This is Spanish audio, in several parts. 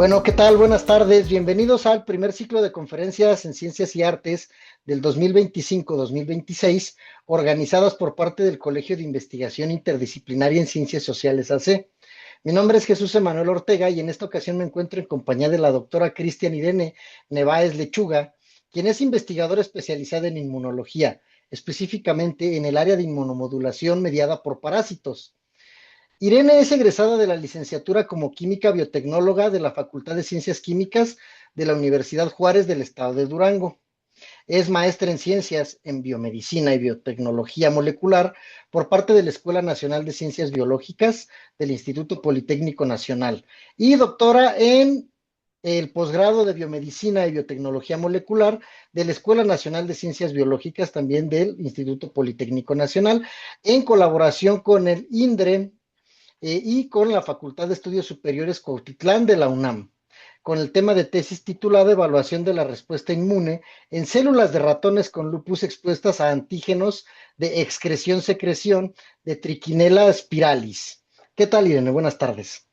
Bueno, ¿qué tal? Buenas tardes. Bienvenidos al primer ciclo de conferencias en Ciencias y Artes del 2025-2026, organizadas por parte del Colegio de Investigación Interdisciplinaria en Ciencias Sociales AC. Mi nombre es Jesús Emanuel Ortega y en esta ocasión me encuentro en compañía de la doctora Cristian Irene Nevaez Lechuga, quien es investigadora especializada en inmunología, específicamente en el área de inmunomodulación mediada por parásitos. Irene es egresada de la licenciatura como química biotecnóloga de la Facultad de Ciencias Químicas de la Universidad Juárez del Estado de Durango. Es maestra en ciencias en biomedicina y biotecnología molecular por parte de la Escuela Nacional de Ciencias Biológicas del Instituto Politécnico Nacional y doctora en el posgrado de biomedicina y biotecnología molecular de la Escuela Nacional de Ciencias Biológicas también del Instituto Politécnico Nacional en colaboración con el INDRE y con la Facultad de Estudios Superiores Cuautitlán de la UNAM, con el tema de tesis titulado Evaluación de la respuesta inmune en células de ratones con lupus expuestas a antígenos de excreción-secreción de Trichinella spiralis. ¿Qué tal, Irene? Buenas tardes.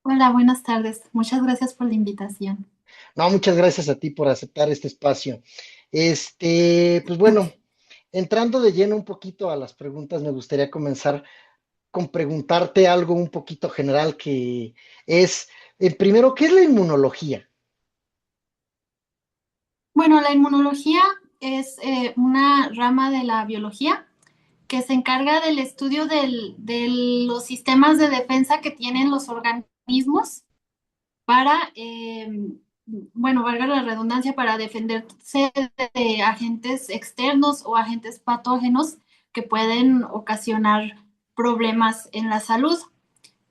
Hola, buenas tardes. Muchas gracias por la invitación. No, muchas gracias a ti por aceptar este espacio. Pues bueno, entrando de lleno un poquito a las preguntas, me gustaría comenzar con preguntarte algo un poquito general que es, primero, ¿qué es la inmunología? Bueno, la inmunología es una rama de la biología que se encarga del estudio de los sistemas de defensa que tienen los organismos para, bueno, valga la redundancia, para defenderse de agentes externos o agentes patógenos que pueden ocasionar problemas en la salud.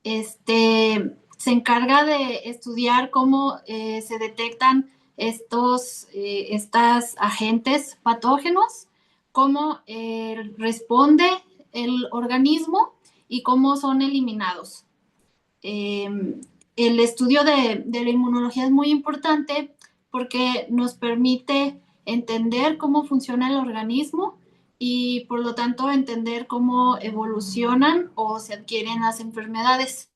Se encarga de estudiar cómo se detectan estas agentes patógenos, cómo responde el organismo y cómo son eliminados. Eh, el estudio de la inmunología es muy importante porque nos permite entender cómo funciona el organismo y por lo tanto entender cómo evolucionan o se adquieren las enfermedades.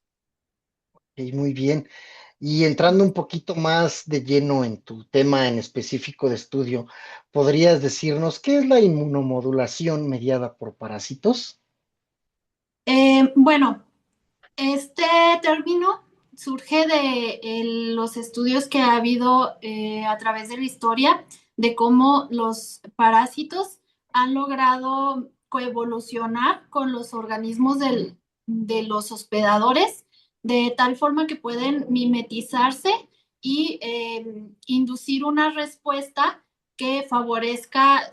Ok, muy bien. Y entrando un poquito más de lleno en tu tema en específico de estudio, ¿podrías decirnos qué es la inmunomodulación mediada por parásitos? Bueno, este término surge de los estudios que ha habido a través de la historia de cómo los parásitos han logrado coevolucionar con los organismos de los hospedadores de tal forma que pueden mimetizarse y inducir una respuesta que favorezca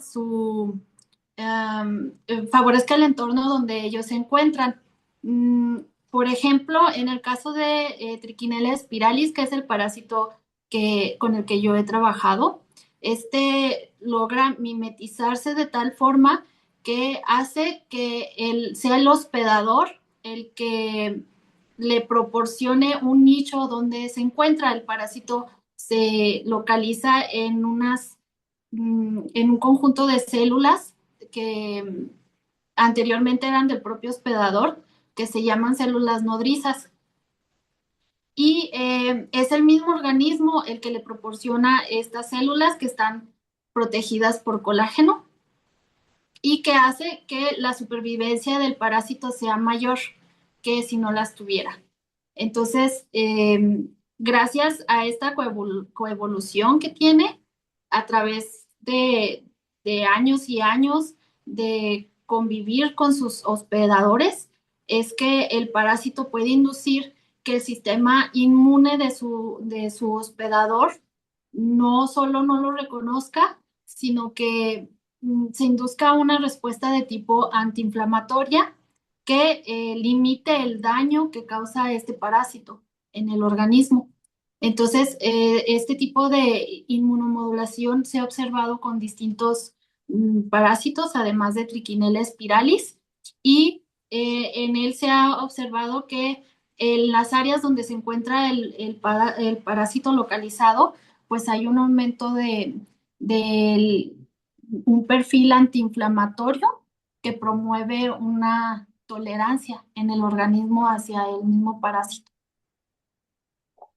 el entorno donde ellos se encuentran. Mm, por ejemplo, en el caso de Trichinella spiralis, que es el parásito con el que yo he trabajado, este logra mimetizarse de tal forma que hace que sea el hospedador el que le proporcione un nicho donde se encuentra. El parásito se localiza en un conjunto de células que anteriormente eran del propio hospedador, que se llaman células nodrizas. Y es el mismo organismo el que le proporciona estas células que están protegidas por colágeno y que hace que la supervivencia del parásito sea mayor que si no las tuviera. Entonces, gracias a esta coevolución que tiene a través de años y años de convivir con sus hospedadores, es que el parásito puede inducir que el sistema inmune de su hospedador no solo no lo reconozca, sino que se induzca una respuesta de tipo antiinflamatoria que limite el daño que causa este parásito en el organismo. Entonces, este tipo de inmunomodulación se ha observado con distintos parásitos, además de Trichinella spiralis, y en él se ha observado que en las áreas donde se encuentra el parásito localizado, pues hay un aumento de un perfil antiinflamatorio que promueve una tolerancia en el organismo hacia el mismo parásito.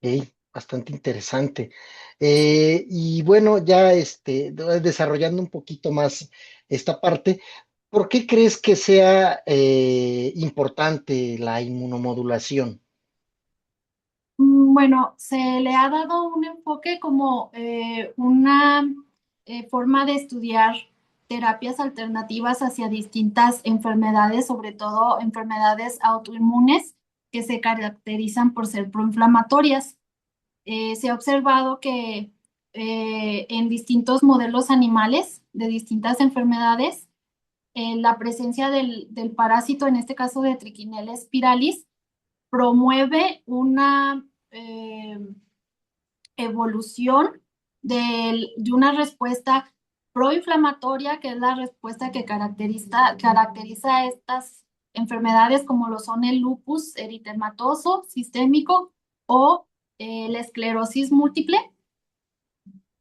Ok, bastante interesante. Y bueno, ya desarrollando un poquito más esta parte, ¿por qué crees que sea importante la inmunomodulación? Bueno, se le ha dado un enfoque como una forma de estudiar terapias alternativas hacia distintas enfermedades, sobre todo enfermedades autoinmunes que se caracterizan por ser proinflamatorias. Se ha observado que en distintos modelos animales de distintas enfermedades, la presencia del parásito, en este caso de Trichinella spiralis, promueve una evolución de una respuesta proinflamatoria, que es la respuesta que caracteriza estas enfermedades como lo son el lupus eritematoso sistémico o la esclerosis múltiple.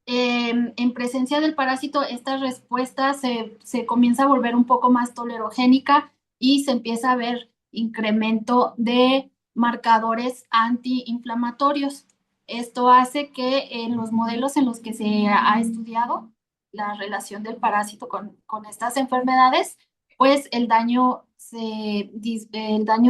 En presencia del parásito, esta respuesta se comienza a volver un poco más tolerogénica y se empieza a ver incremento de marcadores antiinflamatorios. Esto hace que en los modelos en los que se ha estudiado la relación del parásito con estas enfermedades, pues el daño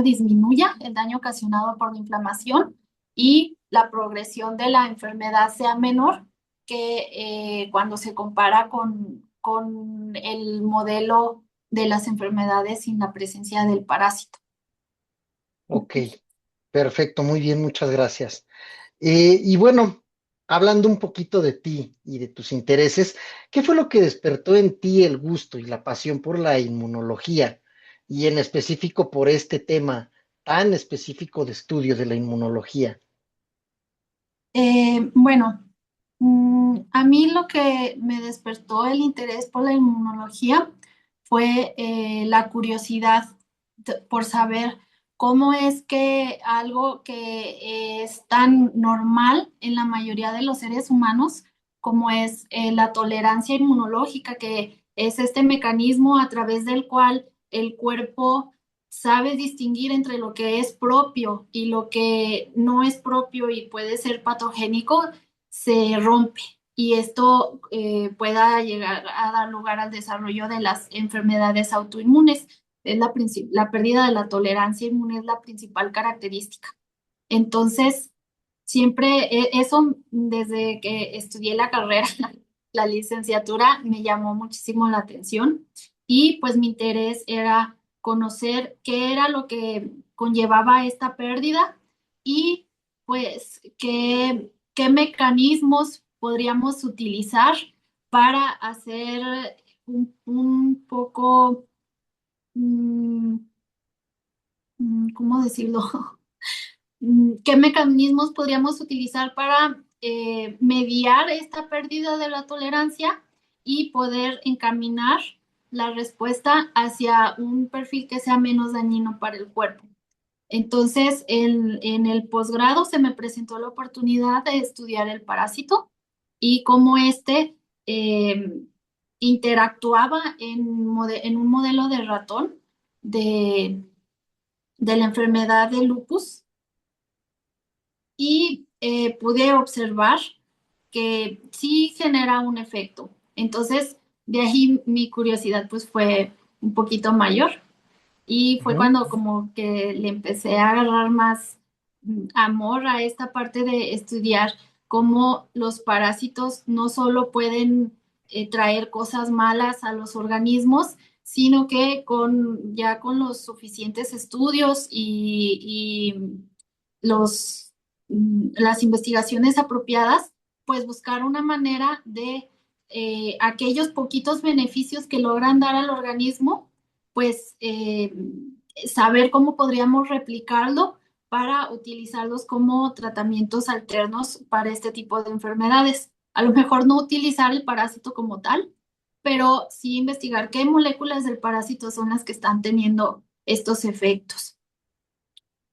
disminuya, el daño ocasionado por la inflamación y la progresión de la enfermedad sea menor que cuando se compara con el modelo de las enfermedades sin la presencia del parásito. Ok, perfecto, muy bien, muchas gracias. Y bueno, hablando un poquito de ti y de tus intereses, ¿qué fue lo que despertó en ti el gusto y la pasión por la inmunología y en específico por este tema tan específico de estudio de la inmunología? Bueno, a mí lo que me despertó el interés por la inmunología fue la curiosidad por saber cómo es que algo que es tan normal en la mayoría de los seres humanos, como es la tolerancia inmunológica, que es este mecanismo a través del cual el cuerpo sabe distinguir entre lo que es propio y lo que no es propio y puede ser patogénico, se rompe. Y esto pueda llegar a dar lugar al desarrollo de las enfermedades autoinmunes. La pérdida de la tolerancia inmune es la principal característica. Entonces, siempre eso, desde que estudié la carrera, la licenciatura, me llamó muchísimo la atención y pues mi interés era conocer qué era lo que conllevaba esta pérdida y pues qué mecanismos podríamos utilizar para hacer un poco, mm, ¿cómo decirlo? ¿Qué mecanismos podríamos utilizar para mediar esta pérdida de la tolerancia y poder encaminar la respuesta hacia un perfil que sea menos dañino para el cuerpo? Entonces, en el posgrado se me presentó la oportunidad de estudiar el parásito y cómo este eh, interactuaba en un modelo de ratón de, de la enfermedad de lupus y pude observar que sí genera un efecto. Entonces, de ahí mi curiosidad pues fue un poquito mayor y fue Ujú. cuando como que le empecé a agarrar más amor a esta parte de estudiar cómo los parásitos no solo pueden traer cosas malas a los organismos, sino que ya con los suficientes estudios y las investigaciones apropiadas, pues buscar una manera de aquellos poquitos beneficios que logran dar al organismo, pues saber cómo podríamos replicarlo para utilizarlos como tratamientos alternos para este tipo de enfermedades. A lo mejor no utilizar el parásito como tal, pero sí investigar qué moléculas del parásito son las que están teniendo estos efectos.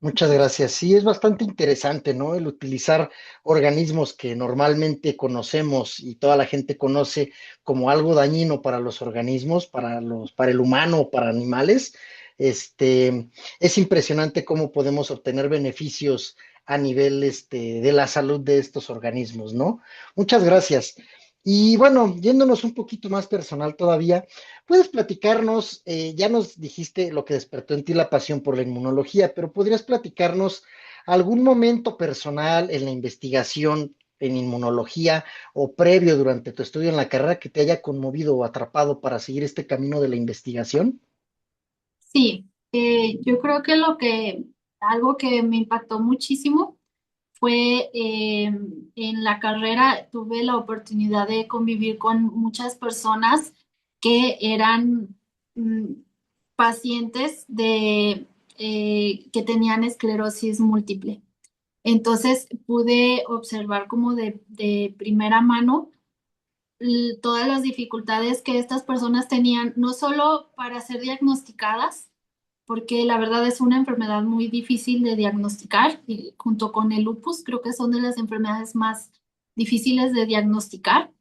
Muchas gracias. Sí, es bastante interesante, ¿no? El utilizar organismos que normalmente conocemos y toda la gente conoce como algo dañino para los organismos, para el humano o para animales. Es impresionante cómo podemos obtener beneficios a nivel de la salud de estos organismos, ¿no? Muchas gracias. Y bueno, yéndonos un poquito más personal todavía, ¿puedes platicarnos? Ya nos dijiste lo que despertó en ti la pasión por la inmunología, pero ¿podrías platicarnos algún momento personal en la investigación en inmunología o previo durante tu estudio en la carrera que te haya conmovido o atrapado para seguir este camino de la investigación? Sí, yo creo que algo que me impactó muchísimo fue en la carrera, tuve la oportunidad de convivir con muchas personas que eran mm, pacientes que tenían esclerosis múltiple. Entonces pude observar como de primera mano todas las dificultades que estas personas tenían, no solo para ser diagnosticadas, porque la verdad es una enfermedad muy difícil de diagnosticar, y junto con el lupus creo que son de las enfermedades más difíciles de diagnosticar,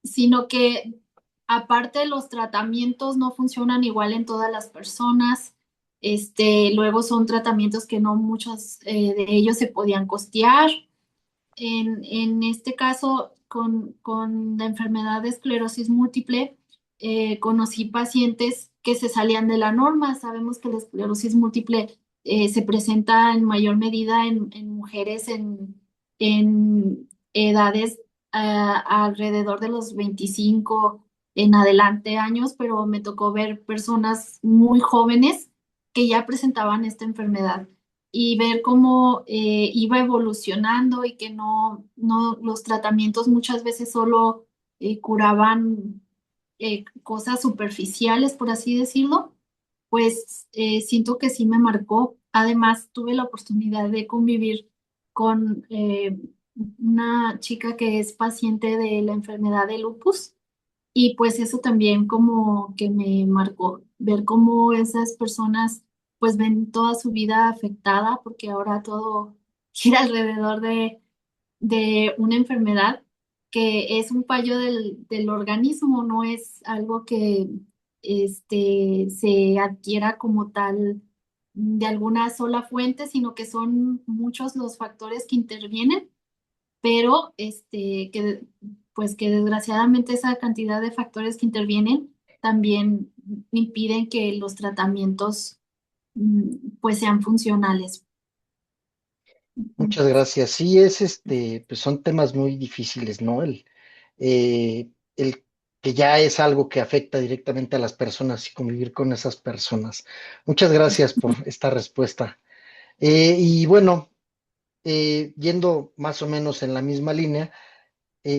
sino que aparte los tratamientos no funcionan igual en todas las personas. Luego son tratamientos que no muchos de ellos se podían costear. En este caso, con la enfermedad de esclerosis múltiple, conocí pacientes que se salían de la norma. Sabemos que la esclerosis múltiple se presenta en mayor medida en mujeres en edades alrededor de los 25 en adelante años, pero me tocó ver personas muy jóvenes que ya presentaban esta enfermedad y ver cómo iba evolucionando y que no los tratamientos muchas veces solo curaban cosas superficiales, por así decirlo, pues siento que sí me marcó. Además, tuve la oportunidad de convivir con una chica que es paciente de la enfermedad de lupus y pues eso también como que me marcó, ver cómo esas personas pues ven toda su vida afectada porque ahora todo gira alrededor de una enfermedad que es un fallo del organismo, no es algo que se adquiera como tal de alguna sola fuente, sino que son muchos los factores que intervienen, pero pues que desgraciadamente esa cantidad de factores que intervienen también impiden que los tratamientos pues sean funcionales. Muchas gracias. Sí, pues son temas muy difíciles, ¿no? El que ya es algo que afecta directamente a las personas y convivir con esas personas. Muchas gracias por esta respuesta. Y bueno, yendo más o menos en la misma línea,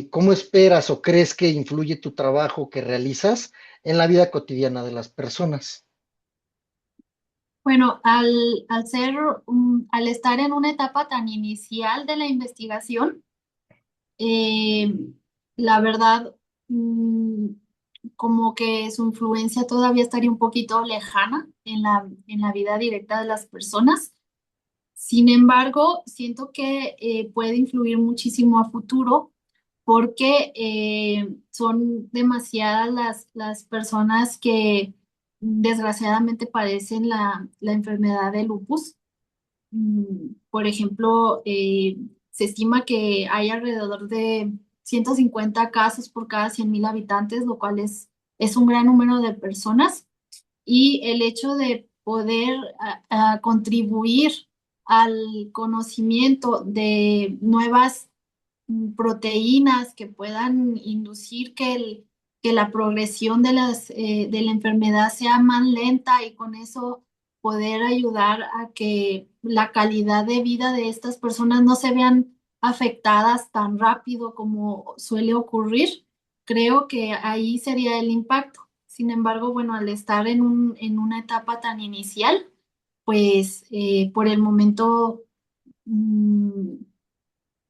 ¿cómo esperas o crees que influye tu trabajo que realizas en la vida cotidiana de las personas? Bueno, al estar en una etapa tan inicial de la investigación, eh, la verdad, mm, como que su influencia todavía estaría un poquito lejana en la vida directa de las personas. Sin embargo, siento que puede influir muchísimo a futuro porque son demasiadas las personas que desgraciadamente padecen la enfermedad de lupus. Por ejemplo, se estima que hay alrededor de 150 casos por cada 100.000 habitantes, lo cual es un gran número de personas y el hecho de poder contribuir al conocimiento de nuevas proteínas que puedan inducir que la progresión de la enfermedad sea más lenta y con eso poder ayudar a que la calidad de vida de estas personas no se vean afectadas tan rápido como suele ocurrir, creo que ahí sería el impacto. Sin embargo, bueno, al estar en una etapa tan inicial, pues por el momento mm,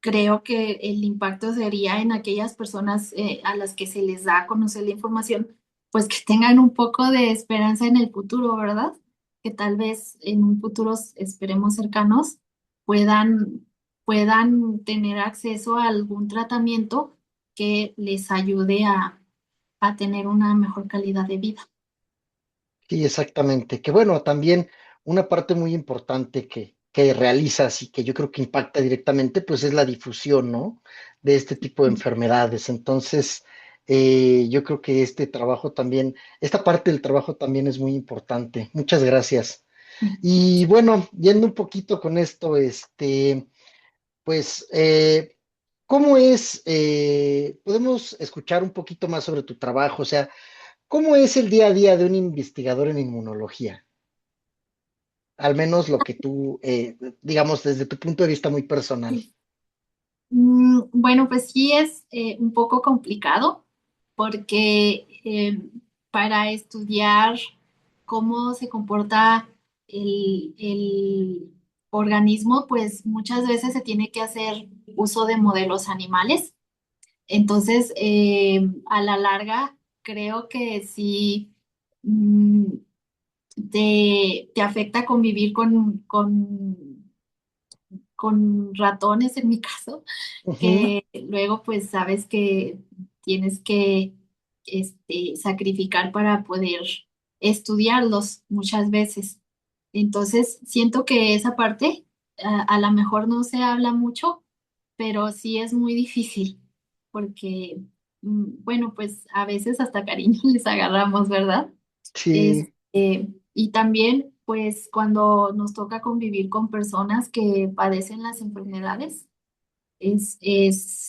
creo que el impacto sería en aquellas personas a las que se les da a conocer la información, pues que tengan un poco de esperanza en el futuro, ¿verdad? Que tal vez en un futuro, esperemos cercanos, puedan, puedan tener acceso a algún tratamiento que les ayude a tener una mejor calidad de vida. Sí, exactamente. Que bueno, también una parte muy importante que realizas y que yo creo que impacta directamente, pues es la difusión, ¿no? De este tipo de enfermedades. Entonces, yo creo que este trabajo también, esta parte del trabajo también es muy importante. Muchas gracias. Y bueno, yendo un poquito con esto, pues, ¿cómo es? Podemos escuchar un poquito más sobre tu trabajo, o sea, ¿cómo es el día a día de un investigador en inmunología? Al menos lo que tú, digamos, desde tu punto de vista muy personal. Sí. Bueno, pues sí es un poco complicado porque para estudiar cómo se comporta el organismo, pues muchas veces se tiene que hacer uso de modelos animales. Entonces, a la larga, creo que sí mm, te afecta convivir con ratones en mi caso, Ujú. que luego pues sabes que tienes que sacrificar para poder estudiarlos muchas veces. Entonces, siento que esa parte a lo mejor no se habla mucho, pero sí es muy difícil porque, bueno, pues a veces hasta cariño les agarramos, ¿verdad? Sí, Y también, pues, cuando nos toca convivir con personas que padecen las enfermedades,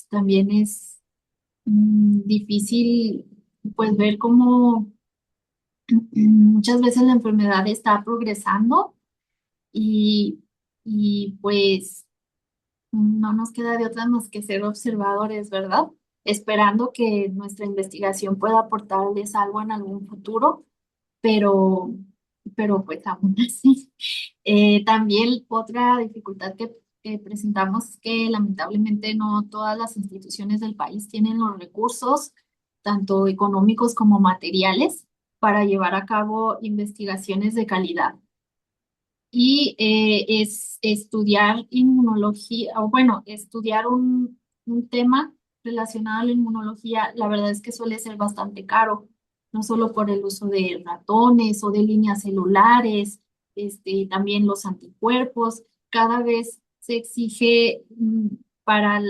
también es difícil, pues, ver cómo muchas veces la enfermedad está progresando y, pues, no nos queda de otra más que ser observadores, ¿verdad? Esperando que nuestra investigación pueda aportarles algo en algún futuro, pero, pues aún así. También otra dificultad que presentamos es que lamentablemente no todas las instituciones del país tienen los recursos, tanto económicos como materiales, para llevar a cabo investigaciones de calidad. Y es estudiar inmunología, o bueno, estudiar un tema relacionado a la inmunología, la verdad es que suele ser bastante caro, no solo por el uso de ratones o de líneas celulares, también los anticuerpos, cada vez se exige para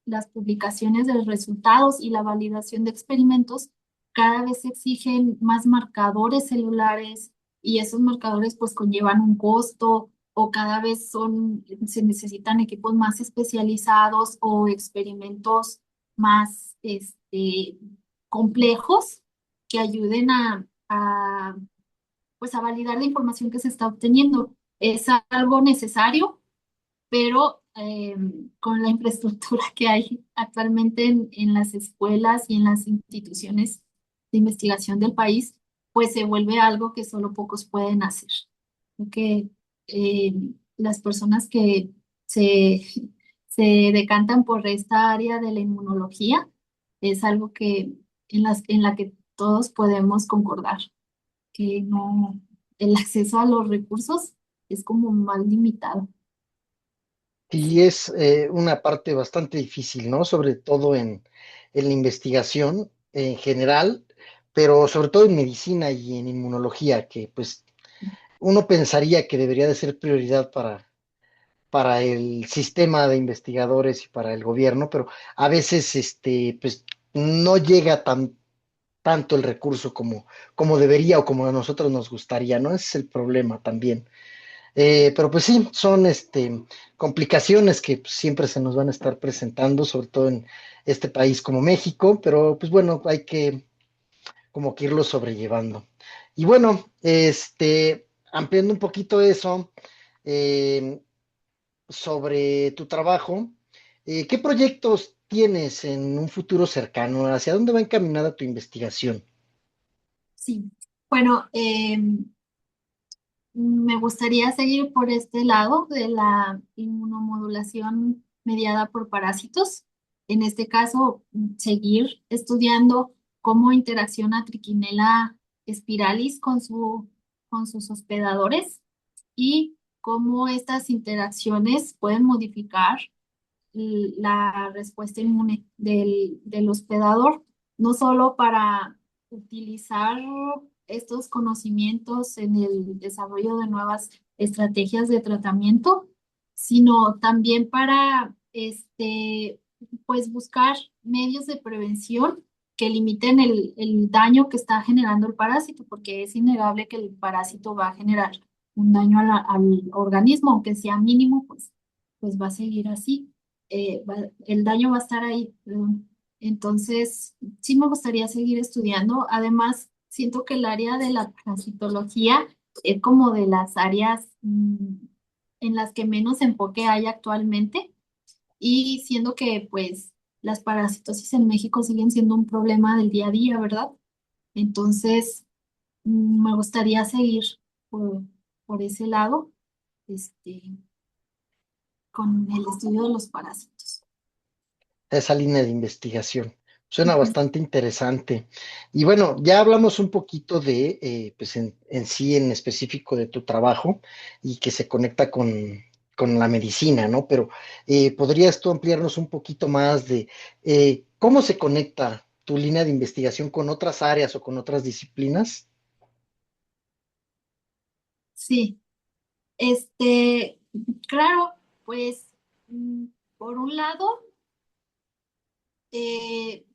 las publicaciones de los resultados y la validación de experimentos, cada vez se exigen más marcadores celulares y esos marcadores pues conllevan un costo o cada vez se necesitan equipos más especializados o experimentos más complejos que ayuden pues a validar la información que se está obteniendo. Es algo necesario, pero con la infraestructura que hay actualmente en las escuelas y en las instituciones de investigación del país, pues se vuelve algo que solo pocos pueden hacer. Que eh, las personas que se, se decantan por esta área de la inmunología es algo que en la que todos podemos concordar, que no, el acceso a los recursos es como más limitado. sí es una parte bastante difícil, ¿no? Sobre todo en la investigación en general, pero sobre todo en medicina y en inmunología, que pues uno pensaría que debería de ser prioridad para el sistema de investigadores y para el gobierno, pero a veces pues no llega tanto el recurso como debería o como a nosotros nos gustaría, ¿no? Ese es el problema también. Pero pues sí, son complicaciones que pues, siempre se nos van a estar presentando, sobre todo en este país como México, pero pues bueno, hay que como que irlo sobrellevando. Y bueno, ampliando un poquito eso, eh, sobre tu trabajo, ¿qué proyectos tienes en un futuro cercano? ¿Hacia dónde va encaminada tu investigación? Sí, bueno, me gustaría seguir por este lado de la inmunomodulación mediada por parásitos. En este caso, seguir estudiando cómo interacciona Trichinella spiralis con sus hospedadores y cómo estas interacciones pueden modificar la respuesta inmune del hospedador, no solo para utilizar estos conocimientos en el desarrollo de nuevas estrategias de tratamiento, sino también para pues buscar medios de prevención que limiten el daño que está generando el parásito, porque es innegable que el parásito va a generar un daño al organismo, aunque sea mínimo, pues va a seguir así. El daño va a estar ahí. Entonces, sí me gustaría seguir estudiando. Además, siento que el área de la parasitología es como de las áreas en las que menos enfoque hay actualmente y siendo que pues las parasitosis en México siguen siendo un problema del día a día, ¿verdad? Entonces, me gustaría seguir por, por ese lado, este, con el estudio de los parásitos. esa línea de investigación. Suena Ujú. bastante interesante. Y bueno, ya hablamos un poquito de, pues en sí, en específico de tu trabajo y que se conecta con la medicina, ¿no? Pero ¿podrías tú ampliarnos un poquito más de cómo se conecta tu línea de investigación con otras áreas o con otras disciplinas? Sí, este, claro, pues mm, por un lado,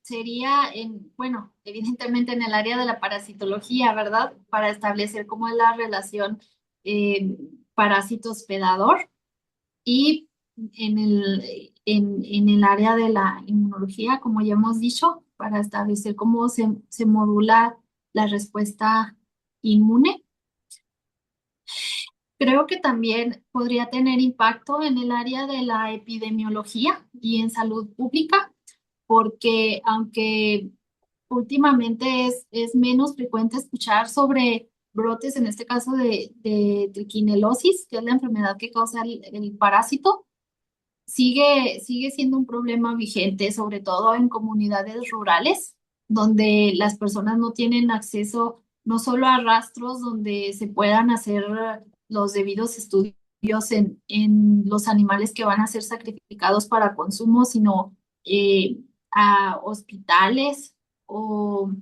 sería bueno, evidentemente en el área de la parasitología, ¿verdad? Para establecer cómo es la relación eh, parásito-hospedador y en el área de la inmunología, como ya hemos dicho, para establecer cómo se modula la respuesta inmune. Creo que también podría tener impacto en el área de la epidemiología y en salud pública, porque aunque últimamente es menos frecuente escuchar sobre brotes, en este caso de triquinelosis, que es la enfermedad que causa el parásito, sigue siendo un problema vigente, sobre todo en comunidades rurales, donde las personas no tienen acceso no solo a rastros donde se puedan hacer los debidos estudios en los animales que van a ser sacrificados para consumo, sino eh, a hospitales o,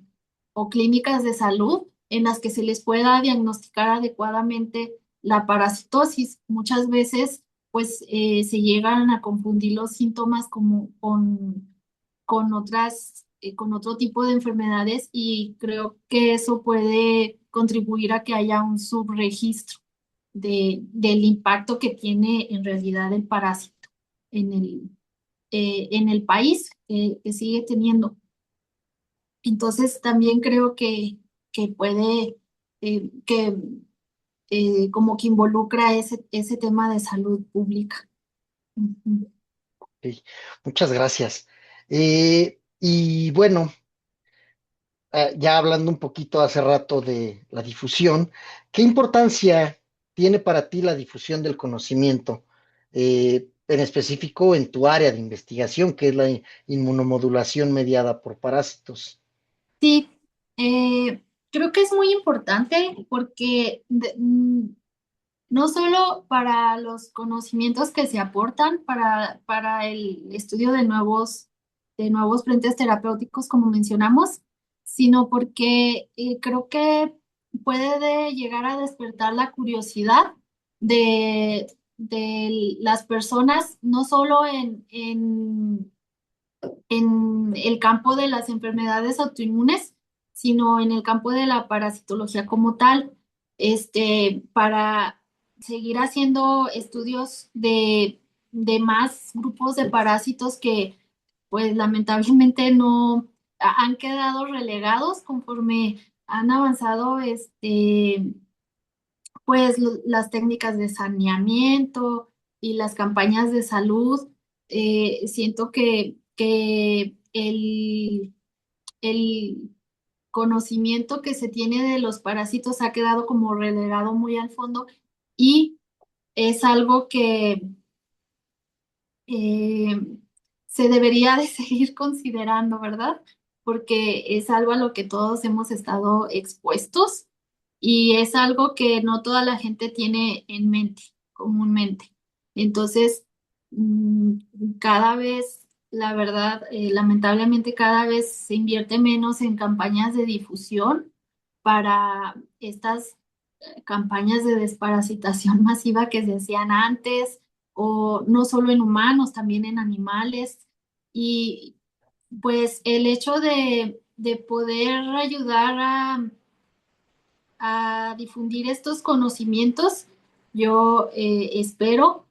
o clínicas de salud en las que se les pueda diagnosticar adecuadamente la parasitosis. Muchas veces pues se llegan a confundir los síntomas como con con otro tipo de enfermedades y creo que eso puede contribuir a que haya un subregistro del impacto que tiene en realidad el parásito en en el país que sigue teniendo. Entonces también creo que puede, que como que involucra ese tema de salud pública. Ujú. Ok, muchas gracias. Y bueno, ya hablando un poquito hace rato de la difusión, ¿qué importancia tiene para ti la difusión del conocimiento, en específico en tu área de investigación, que es la inmunomodulación mediada por parásitos? Sí, creo que es muy importante porque no solo para los conocimientos que se aportan para el estudio de nuevos frentes terapéuticos, como mencionamos, sino porque creo que llegar a despertar la curiosidad de las personas, no solo en el campo de las enfermedades autoinmunes, sino en el campo de la parasitología como tal, para seguir haciendo estudios de más grupos de parásitos que, pues lamentablemente no han quedado relegados conforme han avanzado, pues las técnicas de saneamiento y las campañas de salud. Siento que el conocimiento que se tiene de los parásitos ha quedado como relegado muy al fondo y es algo que eh, se debería de seguir considerando, ¿verdad? Porque es algo a lo que todos hemos estado expuestos y es algo que no toda la gente tiene en mente comúnmente. Entonces, mm, cada vez, la verdad, lamentablemente cada vez se invierte menos en campañas de difusión para estas campañas de desparasitación masiva que se hacían antes, o no solo en humanos, también en animales. Y pues el hecho de poder ayudar a difundir estos conocimientos, yo espero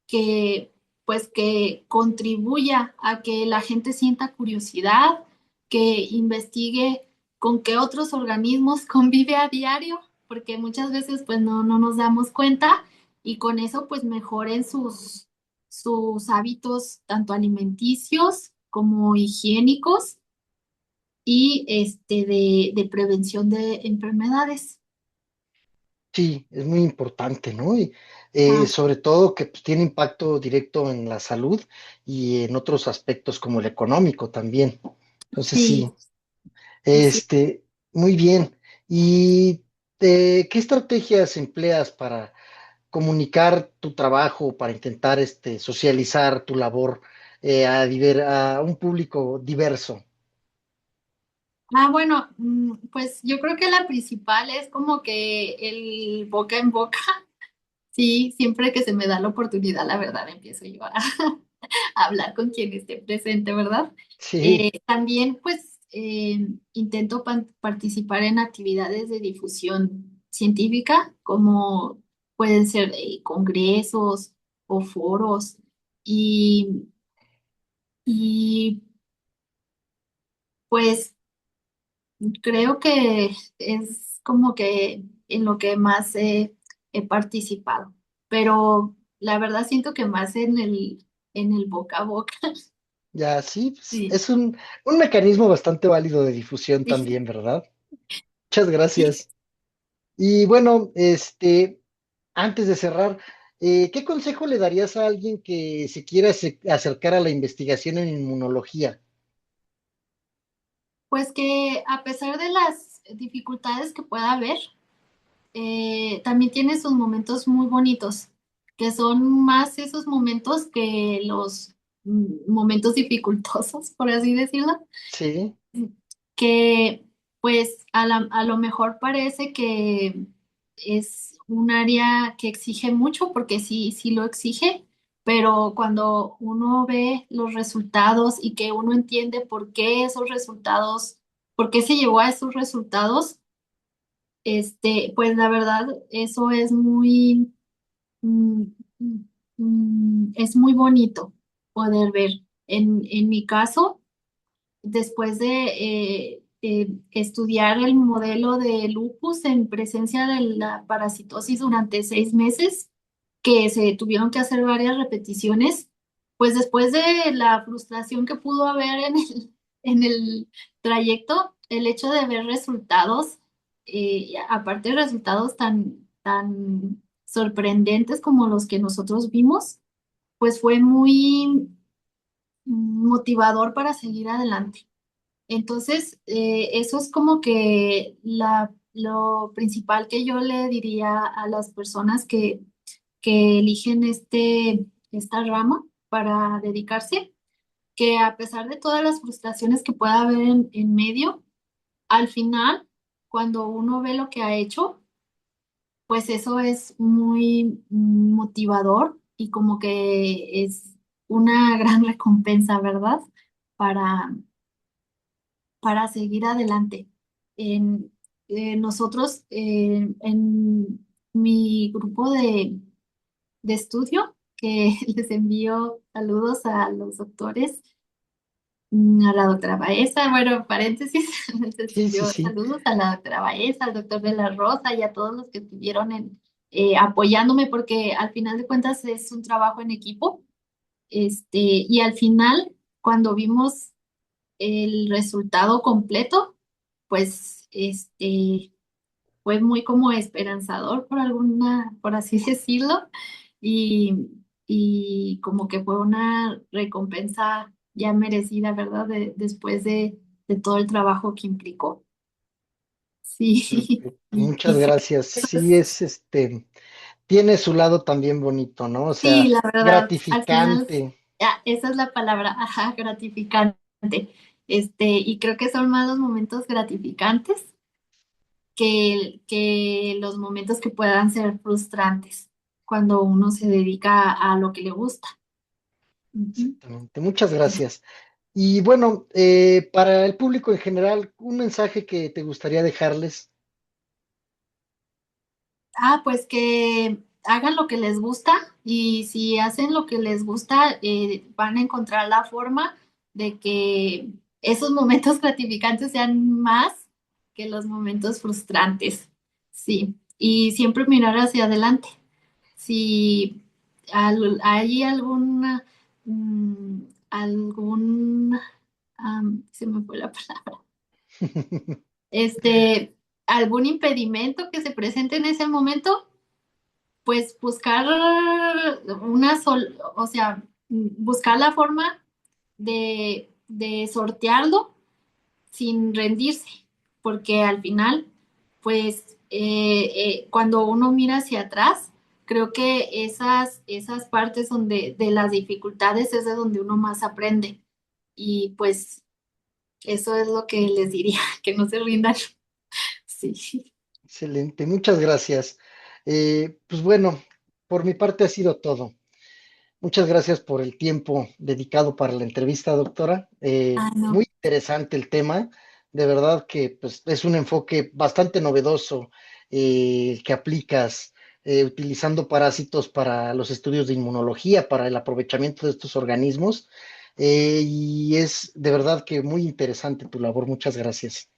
que pues que contribuya a que la gente sienta curiosidad, que investigue con qué otros organismos convive a diario, porque muchas veces pues no nos damos cuenta y con eso pues mejoren sus hábitos tanto alimenticios como higiénicos y de prevención de enfermedades. Sí, es muy importante, ¿no? Y Ah, sobre todo que pues, tiene impacto directo en la salud y en otros aspectos como el económico también. Entonces, sí, sí, sí, sí. este, muy bien. ¿Y qué estrategias empleas para comunicar tu trabajo, para intentar socializar tu labor a un público diverso? Bueno, pues yo creo que la principal es como que el boca en boca. Sí, siempre que se me da la oportunidad, la verdad, empiezo yo a, a hablar con quien esté presente, ¿verdad? Sí, También, pues, intento participar en actividades de difusión científica, como pueden ser congresos o foros, y, y pues creo que es como que en lo que más he participado, pero la verdad siento que más en el boca a boca. ya sí, pues, Sí, es un mecanismo bastante válido de difusión sí. también, ¿verdad? Muchas gracias. Y bueno, antes de cerrar, ¿qué consejo le darías a alguien que se quiera acercar a la investigación en inmunología? Pues que a pesar de las dificultades que pueda haber, también tiene sus momentos muy bonitos, que son más esos momentos que los momentos dificultosos, por así decirlo, Sí, que pues a lo mejor parece que es un área que exige mucho, porque sí, sí lo exige, pero cuando uno ve los resultados y que uno entiende por qué esos resultados, por qué se llegó a esos resultados, pues la verdad, eso es mm, es muy bonito poder ver. En mi caso, después de estudiar el modelo de lupus en presencia de la parasitosis durante 6 meses, que se tuvieron que hacer varias repeticiones, pues después de la frustración que pudo haber en el trayecto, el hecho de ver resultados, aparte de resultados tan sorprendentes como los que nosotros vimos, pues fue muy motivador para seguir adelante. Entonces, eso es como que lo principal que yo le diría a las personas que eligen esta rama para dedicarse, que a pesar de todas las frustraciones que pueda haber en medio, al final, cuando uno ve lo que ha hecho, pues eso es muy motivador y como que es una gran recompensa, ¿verdad? Para para seguir adelante. En, nosotros, en mi grupo de estudio, que les envío saludos a los doctores, a la doctora Baeza, bueno, paréntesis, les sí, sí, envío sí. saludos a la doctora Baeza, al doctor de la Rosa y a todos los que estuvieron apoyándome, porque al final de cuentas es un trabajo en equipo. Y al final, cuando vimos el resultado completo, pues fue muy como esperanzador por así decirlo, y, y como que fue una recompensa ya merecida, ¿verdad? Después de todo el trabajo que implicó. Sí, Muchas gracias. eso Sí, es- tiene su lado también bonito, ¿no? O sí, sea, la verdad, al final, gratificante. esa es la palabra, ajá, gratificante. Y creo que son más los momentos gratificantes que los momentos que puedan ser frustrantes cuando uno se dedica a lo que le gusta. Ujú. Exactamente. Muchas gracias. Y bueno, para el público en general, un mensaje que te gustaría dejarles. Pues que hagan lo que les gusta y si hacen lo que les gusta, van a encontrar la forma de que esos momentos gratificantes sean más que los momentos frustrantes. Sí, y siempre mirar hacia adelante. Si hay alguna, mm, algún, se me fue la palabra, este, algún impedimento que se presente en ese momento, pues buscar o sea, buscar la forma de sortearlo sin rendirse, porque al final, pues cuando uno mira hacia atrás, creo que esas partes donde de las dificultades es de donde uno más aprende. Y pues eso es lo que les diría, que no se rindan. Sí. Excelente, muchas gracias. Pues bueno, por mi parte ha sido todo. Muchas gracias por el tiempo dedicado para la entrevista, doctora. No. Muy interesante el tema. De verdad que pues, es un enfoque bastante novedoso que aplicas utilizando parásitos para los estudios de inmunología, para el aprovechamiento de estos organismos. Y es de verdad que muy interesante tu labor. Muchas gracias.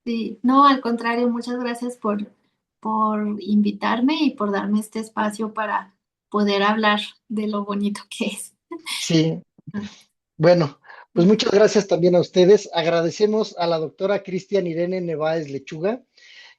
Sí, no, al contrario, muchas gracias por invitarme y por darme este espacio para poder hablar de lo bonito que es. Sí, bueno, pues Sí. muchas gracias también a ustedes. Agradecemos a la doctora Cristian Irene Neváez Lechuga,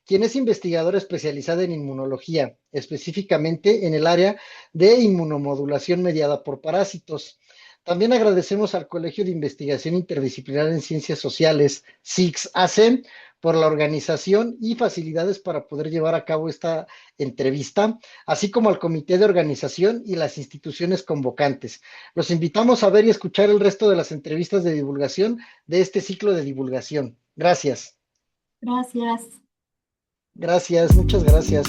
quien es investigadora especializada en inmunología, específicamente en el área de inmunomodulación mediada por parásitos. También agradecemos al Colegio de Investigación Interdisciplinar en Ciencias Sociales, SIGS-AC, por la organización y facilidades para poder llevar a cabo esta entrevista, así como al Comité de Organización y las instituciones convocantes. Los invitamos a ver y escuchar el resto de las entrevistas de divulgación de este ciclo de divulgación. Gracias. Gracias. Gracias, muchas gracias.